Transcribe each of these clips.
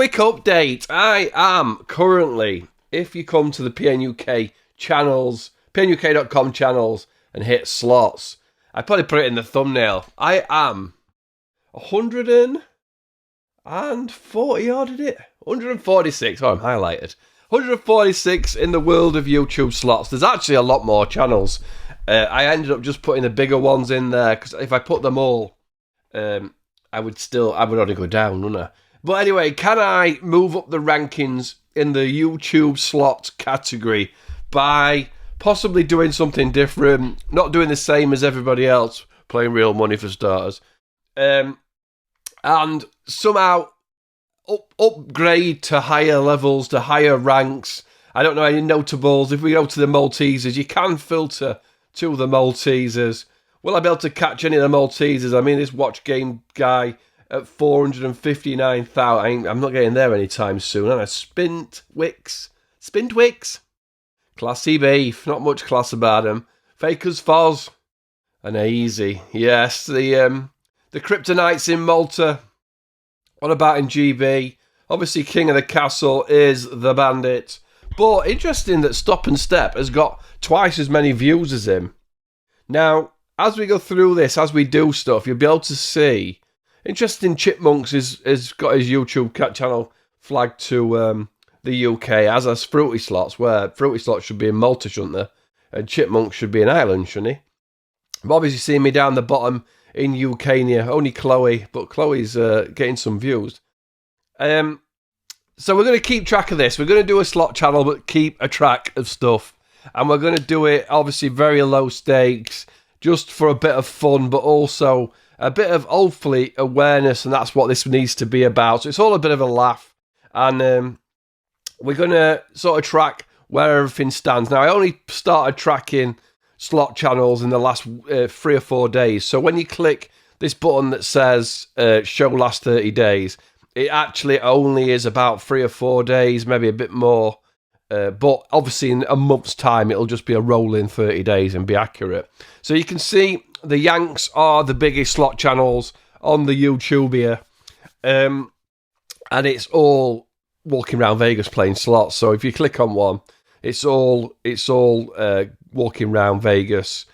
quick update. I am currently, if you come to the pnuk channels, pnuk.com channels, and hit slots, I probably put it in the thumbnail. I am 140 odd, did it? 146. Oh, I'm highlighted. 146 in the world of YouTube slots. There's actually a lot more channels. I ended up just putting the bigger ones in there because if I put them all, I would only go down, wouldn't I? But anyway, can I move up the rankings in the YouTube slot category by possibly doing something different, not doing the same as everybody else, playing real money for starters, and somehow upgrade to higher levels, to higher ranks. I don't know any notables. If we go to the Maltesers, you can filter to the Maltesers. Will I be able to catch any of the Maltesers? I mean, this Watch Game guy at 459,000. I'm not getting there anytime soon. And Spintwicks. Classy beef. Not much class about him. Fakers Foz. And easy. Yes, the Kryptonites in Malta. What about in GB? Obviously, King of the Castle is the Bandit. But interesting that Stop and Step has got twice as many views as him. Now, as we go through this, as we do stuff, you'll be able to see. Interesting, Chipmunks has got his YouTube channel flagged to the UK, as has Fruity Slots, where Fruity Slots should be in Malta, shouldn't they? And Chipmunks should be in Ireland, shouldn't he? But obviously, seeing me down the bottom in UK near only Chloe, but Chloe's getting some views. So we're going to keep track of this. We're going to do a slot channel, but keep a track of stuff. And we're going to do it, obviously, very low stakes, just for a bit of fun, but also a bit of, hopefully, awareness, and that's what this needs to be about. So it's all a bit of a laugh. And we're going to sort of track where everything stands. Now, I only started tracking slot channels in the last 3 or 4 days. So when you click this button that says show last 30 days, it actually only is about 3 or 4 days, maybe a bit more. But obviously in a month's time, it'll just be a rolling 30 days and be accurate. So you can see the Yanks are the biggest slot channels on the YouTube here. And it's all walking around Vegas playing slots. So if you click on one, it's all walking around Vegas.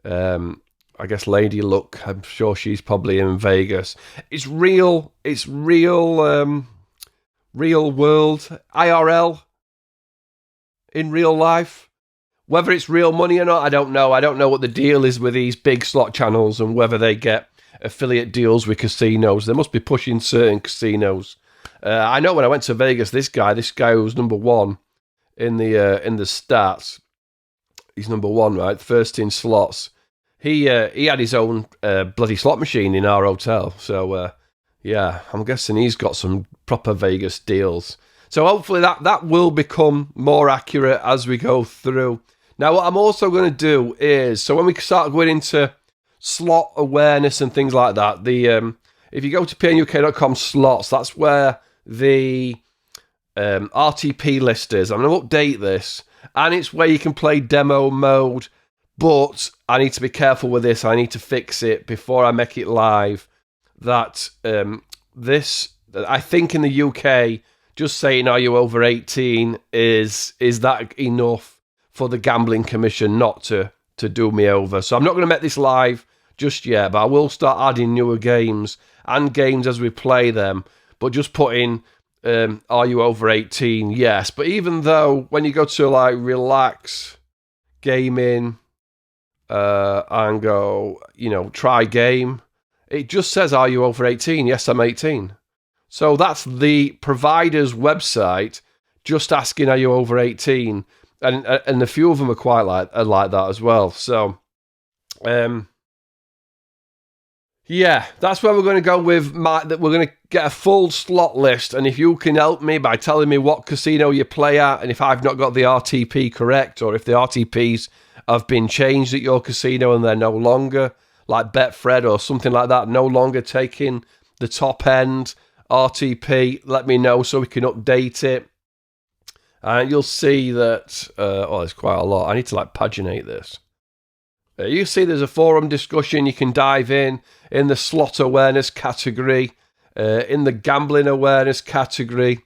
I guess Lady Luck, I'm sure she's probably in Vegas. It's real world, IRL, in real life. Whether it's real money or not, I don't know. I don't know what the deal is with these big slot channels and whether they get affiliate deals with casinos. They must be pushing certain casinos. I know when I went to Vegas, this guy was number one in the stats. He's number one, right? First in slots. He had his own bloody slot machine in our hotel. So, yeah, I'm guessing he's got some proper Vegas deals. So hopefully that will become more accurate as we go through. Now, what I'm also going to do is, so when we start going into slot awareness and things like that, if you go to pnuk.com slots, that's where the RTP list is. I'm going to update this, and it's where you can play demo mode, but I need to be careful with this. I need to fix it before I make it live. That this, I think in the UK, just saying, are you over 18, is that enough for the Gambling Commission not to do me over? So I'm not going to make this live just yet, but I will start adding newer games and games as we play them. But just put in, are you over 18? Yes. But even though when you go to like relax gaming and go, try game, it just says, are you over 18? Yes, I'm 18. So that's the provider's website just asking, are you over 18? And a few of them are quite like that as well. So, yeah, that's where we're going to go with that. We're going to get a full slot list. And if you can help me by telling me what casino you play at, and if I've not got the RTP correct, or if the RTPs have been changed at your casino and they're no longer, like Betfred or something like that, no longer taking the top end RTP, let me know so we can update it. And you'll see that, there's quite a lot. I need to paginate this. You see there's a forum discussion. You can dive in the slot awareness category. in the gambling awareness category.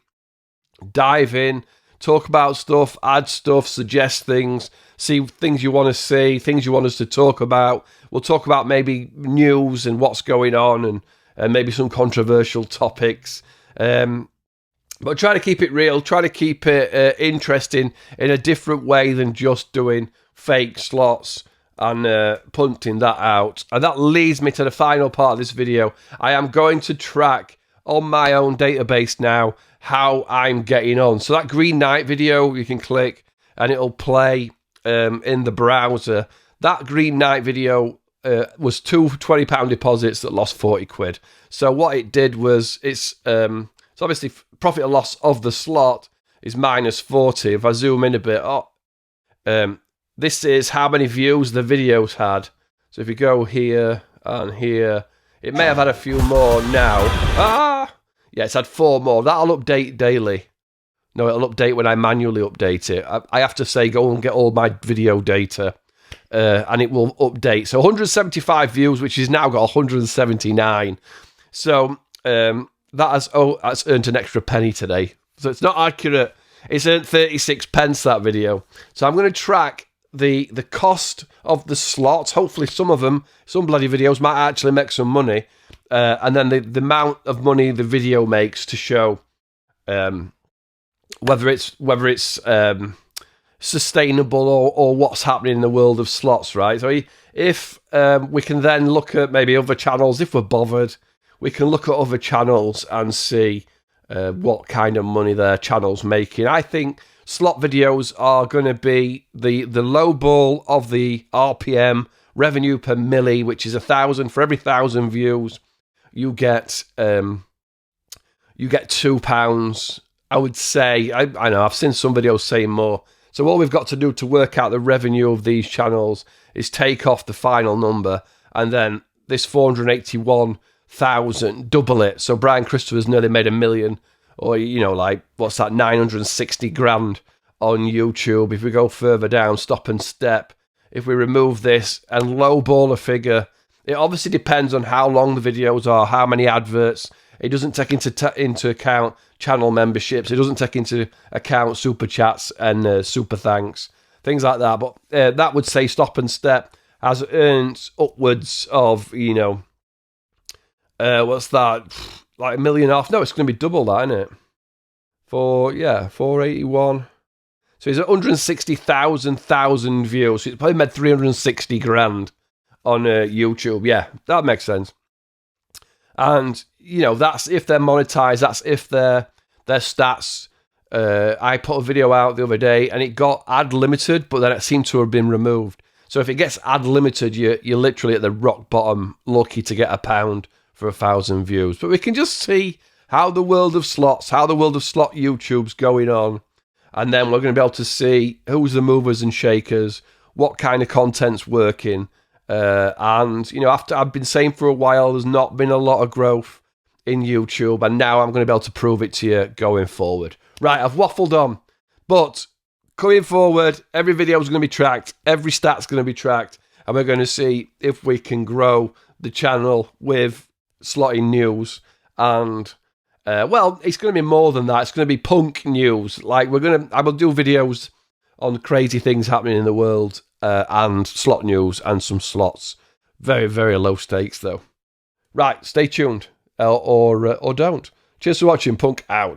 Dive in, talk about stuff, add stuff, suggest things, see things you want to see, things you want us to talk about. We'll talk about maybe news and what's going on, and maybe some controversial topics. But try to keep it real, try to keep it interesting in a different way than just doing fake slots and punting that out. And that leads me to the final part of this video. I am going to track on my own database now how I'm getting on. So that Green Knight video, you can click and it'll play in the browser. That Green Knight video was two £20 deposits that lost 40 quid. So what it did was, it's obviously profit or loss of the slot is minus 40. If I zoom in a bit, this is how many views the video's had. So if you go here and here, it may have had a few more now. Yeah, it's had 4 more. That'll update daily. No, it'll update when I manually update it. I have to say, go and get all my video data, and it will update. So 175 views, which has now got 179. So that's earned an extra penny today. So it's not accurate. It's earned 36 pence, that video. So I'm going to track the cost of the slots. Hopefully some of them, some bloody videos might actually make some money. And then the amount of money the video makes to show whether it's sustainable or what's happening in the world of slots, right? So if we can then look at maybe other channels, if we're bothered, we can look at other channels and see what kind of money their channel's making. I think slot videos are going to be the low ball of the RPM, revenue per milli, which is 1,000. For every 1,000 views, you get £2. I would say, I know, I've seen some videos saying more. So all we've got to do to work out the revenue of these channels is take off the final number, and then this 481,000, double it. So Brian Christopher's nearly made $1 million, or, you know, like, what's that, 960 grand on YouTube. If we go further down, Stop and Step, if we remove this and lowball a figure, it obviously depends on how long the videos are, how many adverts. It doesn't take into account channel memberships. It doesn't take into account super chats and super thanks, things like that. But that would say Stop and Step has earned upwards of, you know, what's that, like $1 million off? No, it's going to be double that, isn't it? 481. So it's 160,000 views. So it's probably made 360 grand on YouTube. Yeah, that makes sense. And, you know, that's if they're monetized. That's if their stats. I put a video out the other day and it got ad limited, but then it seemed to have been removed. So if it gets ad limited, you're literally at the rock bottom, lucky to get £1 for 1,000 views. But we can just see how the world of slots, how the world of slot YouTube's going on. And then we're going to be able to see who's the movers and shakers, what kind of content's working. And, you know, after I've been saying for a while, there's not been a lot of growth in YouTube. And now I'm going to be able to prove it to you going forward. Right, I've waffled on. But going forward, every video is going to be tracked. Every stat's going to be tracked. And we're going to see if we can grow the channel with slotting news. And, well, it's going to be more than that. It's going to be punk news. Like, I will do videos on crazy things happening in the world. And slot news and some slots. Very, very low stakes, though. Right, stay tuned. Or don't. Cheers for watching. Punk out.